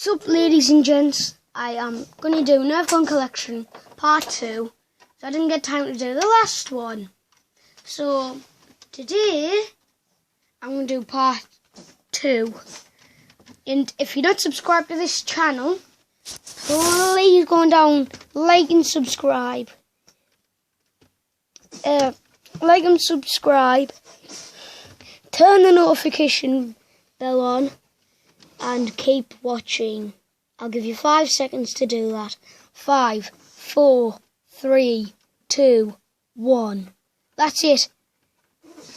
What's up, ladies and gents? I am going to do Nerf gun collection part 2. So I didn't get time to do the last one. So today I'm going to do part 2. And if you're not subscribed to this channel, please go down, like and subscribe. Like and subscribe. Turn the notification bell on. And keep watching. I'll give you 5 seconds to do that. 5, 4, 3, 2, 1. That's it.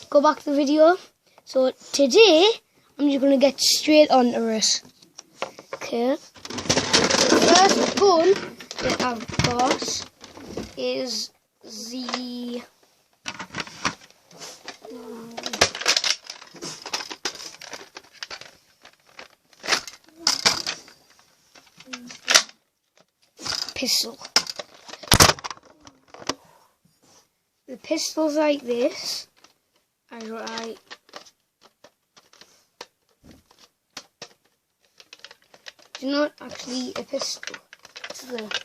Go back to the video. So today, I'm just going to get straight onto it. Okay. The first gun that I've got is the... pistol. The pistol's like this. Alright. It's not actually a pistol. It's the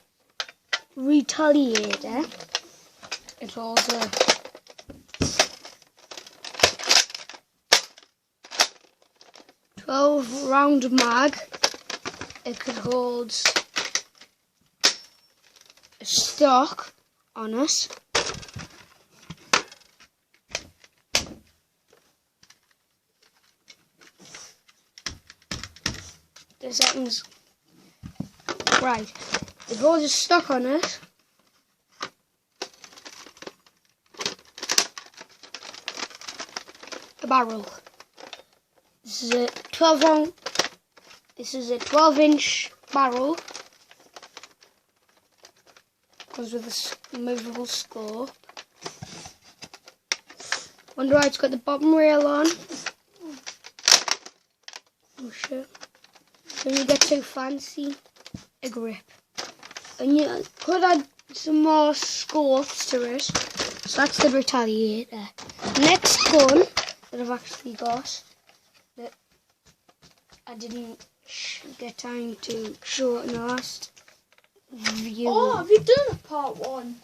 retaliator. It holds a .12 round mag. It could hold a stock on it. The seconds. Right. It holds a stock on it. A barrel. This is a 12 round. This is a 12-inch barrel. Comes with a movable scope. Wonder why it's got the bottom rail on. Oh shit. When you get too fancy, a grip. And you could add some more scopes to it. So that's the retaliator. Next gun that I've actually got that I didn't get time to show in the last video. Oh, have you done a part 1?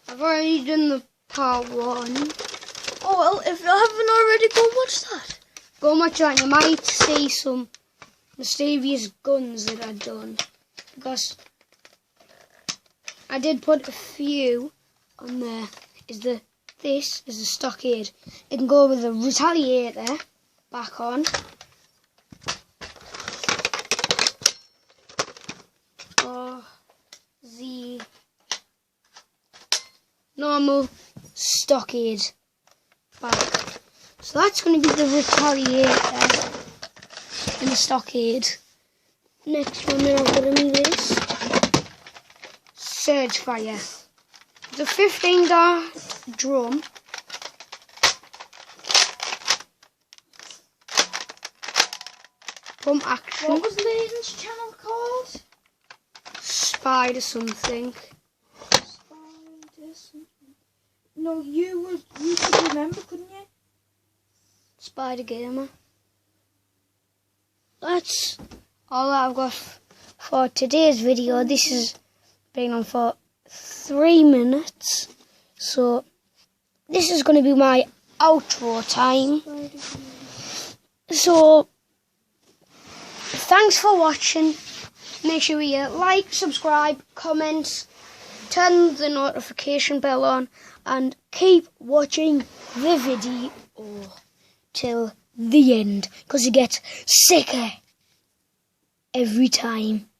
I've already done the part 1. Oh, well, if you haven't already, go and watch that. Go and watch that. You might see some mysterious guns that I've done. Because I did put a few on there. This is a stockade. It can go with the retaliator back on. Or the normal stockade back. So that's going to be the retaliator and the stockade. Next one then I've got to be this surge fire. The 15-dart drum. Pump action. What was Leighton's channel called? Spider something. No, you could remember, couldn't you? Spider Gamer. That's all I've got for today's video. This has been on for 3 minutes. So this is going to be my outro time. So thanks for watching. Make sure you like, subscribe, comment, turn the notification bell on, and keep watching the video till the end, because it gets sicker every time.